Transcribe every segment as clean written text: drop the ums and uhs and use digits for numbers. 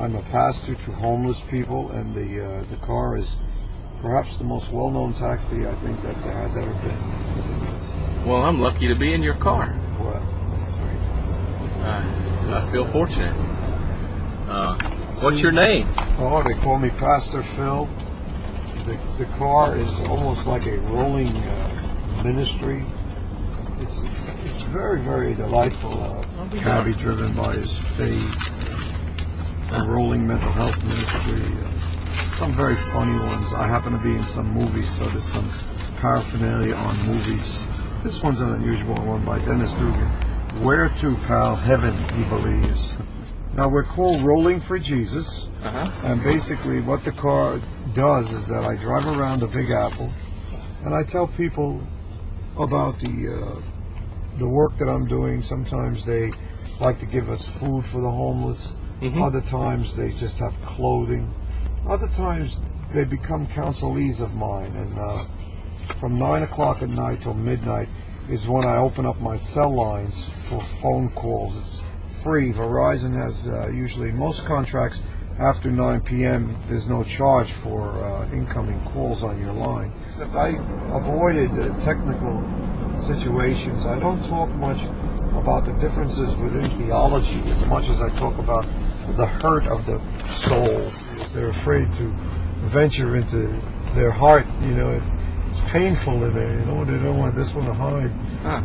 I'm a pastor to homeless people, and the car is perhaps the most well-known taxi I think that there has ever been. Well, I'm lucky to be in your car. Well, that's very nice. I feel fortunate. What's your name? Oh, they call me Pastor Phil. The car is almost like a rolling ministry. It's very, very delightful. Cabbie driven by his faith. A rolling mental health ministry. Some very funny ones. I happen to be in some movies, so there's some paraphernalia on movies. This one's an unusual one by Dennis Dugan. Where to, pal? Heaven, he believes. Now, we're called Rolling for Jesus, and basically what the car does is that I drive around the Big Apple, and I tell people about the work that I'm doing. Sometimes they like to give us food for the homeless. Other times they just have clothing. Other times they become counselees of mine, and from 9 o'clock at night till midnight is when I open up my cell lines for phone calls. It's free. Verizon has usually most contracts after 9 p.m. There's no charge for incoming calls on your line. Except I avoided technical situations. I don't talk much about the differences within theology as much as I talk about the hurt of the soul. They're afraid to venture into their heart. You know, it's painful in there. You know, they don't want this one to hide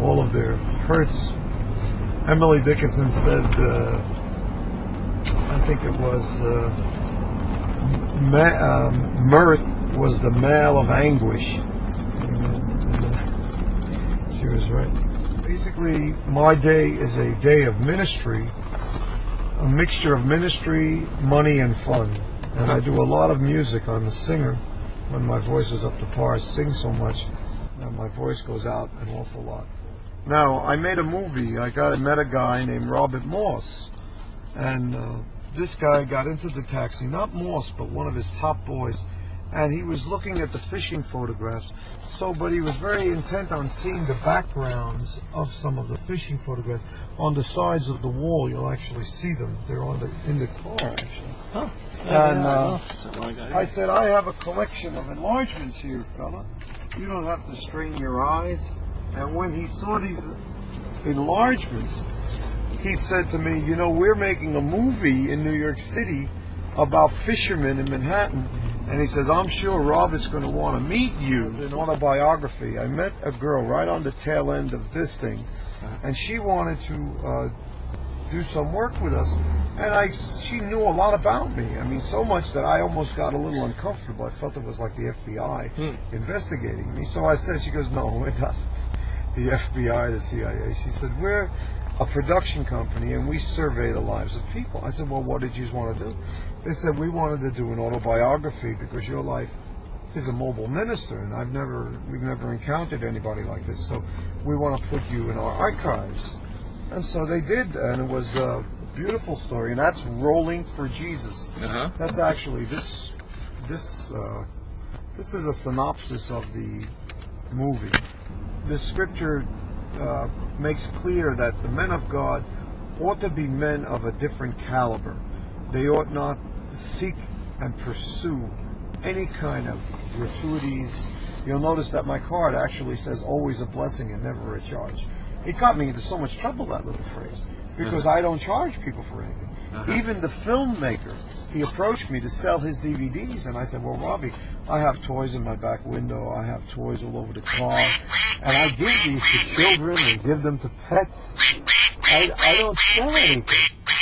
all of their hurts. Emily Dickinson said, I think it was, mirth was the male of anguish. She was right. Basically, my day is a day of ministry, a mixture of ministry, money, and fun. And I do a lot of music. I'm a singer. When my voice is up to par, I sing so much that my voice goes out an awful lot. Now, I made a movie. I met a guy named Robert Moss, and this guy got into the taxi, not Moss, but one of his top boys, and he was looking at the fishing photographs. But he was very intent on seeing the backgrounds of some of the fishing photographs on the sides of the wall. You'll actually see them. They're in the car, actually. Oh. And I said, I have a collection of enlargements here, fella. You don't have to strain your eyes. And when he saw these enlargements, he said to me, you know, we're making a movie in New York City about fishermen in Manhattan. And he says, I'm sure Robert's going to want to meet you. It's an autobiography. I met a girl right on the tail end of this thing, and she wanted to do some work with us. And she knew a lot about me. I mean, so much that I almost got a little uncomfortable. I felt it was like the FBI investigating me. So I said, she goes, no, we're not the FBI, the CIA. She said, we're a production company and we survey the lives of people. I said, well, what did you want to do? They said, we wanted to do an autobiography because your life is a mobile minister, and we've never encountered anybody like this. So we want to put you in our archives. And so they did, and it was a beautiful story, and that's Rolling for Jesus. That's actually this is a synopsis of the movie. The scripture makes clear that the men of God ought to be men of a different caliber. They ought not seek and pursue any kind of gratuities. You'll notice that my card actually says always a blessing and never a charge. It got me into so much trouble, that little phrase, because I don't charge people for anything. Even the filmmaker, he approached me to sell his DVDs, and I said, well, Robbie, I have toys in my back window, I have toys all over the car, and I give these to children and give them to pets. I don't sell anything.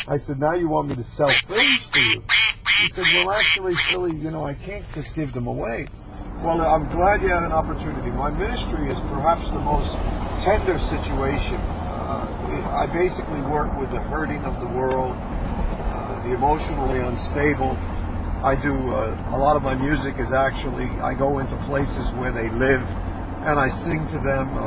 I said, now you want me to sell films to you? He said, well, actually, Philly, you know, I can't just give them away. Well, I'm glad you had an opportunity. My ministry is perhaps the most tender situation. I basically work with the hurting of the world, the emotionally unstable. I do a lot of my music is actually, I go into places where they live and I sing to them.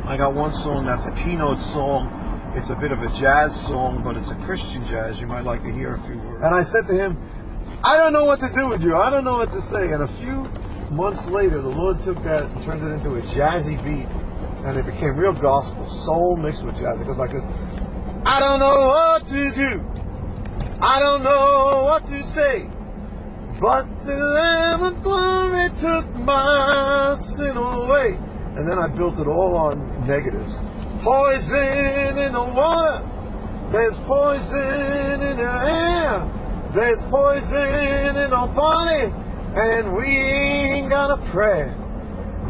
I got one song that's a keynote song. It's a bit of a jazz song, but it's a Christian jazz. You might like to hear a few words. And I said to him, I don't know what to do with you. I don't know what to say. And a few months later, the Lord took that and turned it into a jazzy beat. And it became real gospel, soul mixed with jazz. It goes like this. I don't know what to do. I don't know what to say, but the Lamb of glory took my sin away. And then I built it all on negatives. Poison in the water, there's poison in the air, there's poison in our body, and we ain't got a prayer.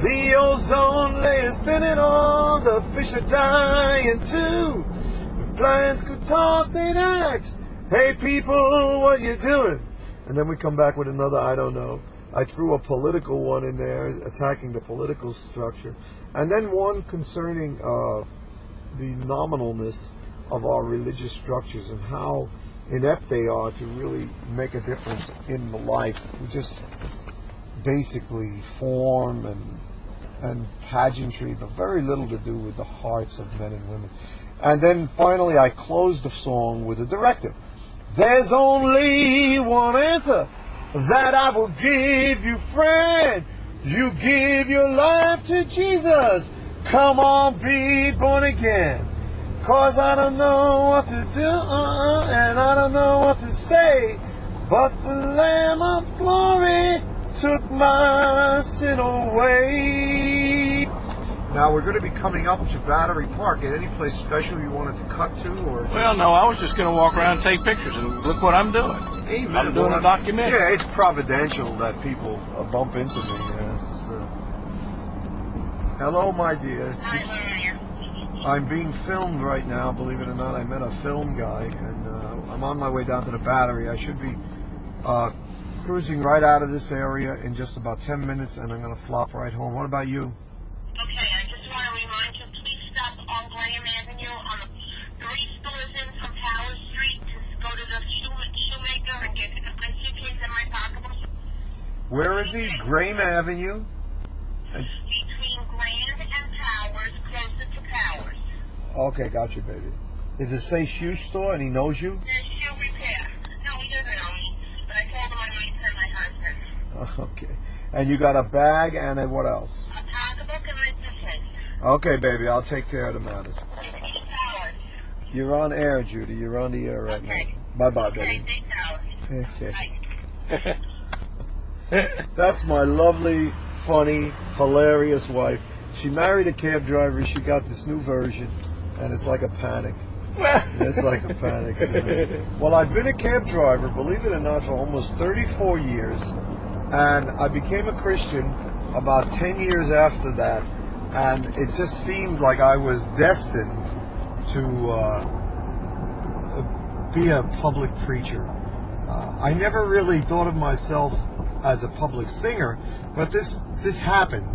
The ozone layer's thinning, all the fish are dying too. If plants could talk, they'd ask, hey people, what you doing? And then we come back with another I don't know. I threw a political one in there, attacking the political structure. And then one concerning the nominalness of our religious structures and how inept they are to really make a difference in the life. We just basically form and pageantry, but very little to do with the hearts of men and women. And then finally I closed the song with a directive. There's only one answer that I will give you, friend. You give your life to Jesus. Come on, be born again. 'Cause I don't know what to do, and I don't know what to say, but the Lamb of glory took my sin away. Now we're going to be coming up to Battery Park. At any place special you wanted to cut to, or? Well, no, I was just going to walk around and take pictures, and look what I'm doing. Amen. I'm doing a documentary. Yeah, it's providential that people bump into me. Hello, my dear. Hi, how are you? I'm being filmed right now, believe it or not. I met a film guy, and I'm on my way down to the Battery. I should be cruising right out of this area in just about 10 minutes, and I'm going to flop right home. What about you? Okay, I just want to remind you, please stop on Graham Avenue on the 3 stores in from Tower Street to go to the shoemaker and get a suitcase in my pocketbook. Where is he? Graham Avenue? Between Grand and Towers, closer to Towers. Okay, got you, baby. Does it say shoe store and he knows you? There's shoe repair. No, he doesn't know me, but I told him I might send my husband. Okay. And you got a bag and a what else? A pocketbook and my suitcase. Okay, baby, I'll take care of the matters. 16 Towers. You're on air, Judy. You're on the air right Okay. now. Bye-bye, Okay, baby. 6 Towers. Okay. Bye. That's my lovely, funny, hilarious wife. She married a cab driver. She got this new version, and it's like a panic. It's like a panic. Well, I've been a cab driver, believe it or not, for almost 34 years, and I became a Christian about 10 years after that, and it just seemed like I was destined to be a public preacher. I never really thought of myself as a public singer, but this happened.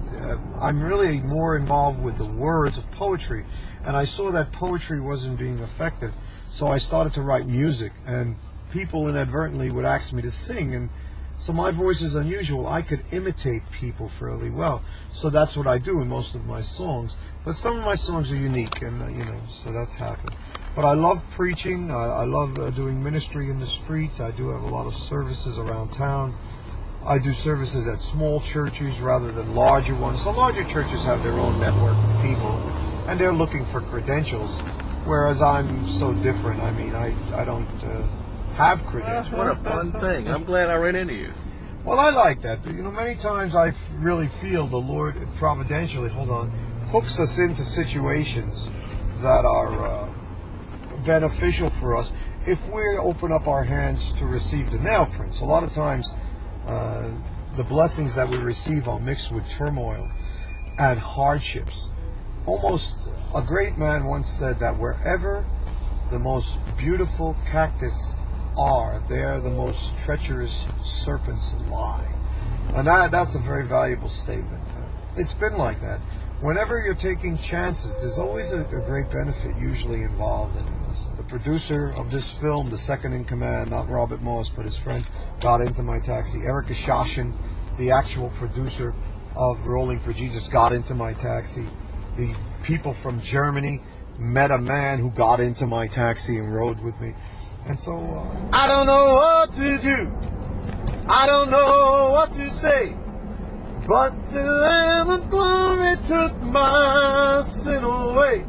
I'm really more involved with the words of poetry, and I saw that poetry wasn't being effective, so I started to write music, and people inadvertently would ask me to sing, and so my voice is unusual. I could imitate people fairly well, so that's what I do in most of my songs, but some of my songs are unique, and so that's happened. But I love preaching. I love doing ministry in the streets. I do have a lot of services around town. I do services at small churches rather than larger ones. The larger churches have their own network of people, and they're looking for credentials, whereas I'm so different. I mean, I don't have credentials. What a fun thing. I'm glad I ran into you. Well, I like that. Many times I really feel the Lord providentially, hooks us into situations that are beneficial for us if we open up our hands to receive the nail prints. A lot of times the blessings that we receive are mixed with turmoil and hardships. Almost a great man once said that wherever the most beautiful cactus are, there the most treacherous serpents lie. And that's a very valuable statement. It's been like that. Whenever you're taking chances, there's always a great benefit usually involved in this. The producer of this film, the second in command, not Robert Moss, but his friend, got into my taxi. Erica Shoshin, the actual producer of Rolling for Jesus, got into my taxi. The people from Germany met a man who got into my taxi and rode with me. And so, I don't know what to do. I don't know what to say. But the Lamb of glory took my sin away.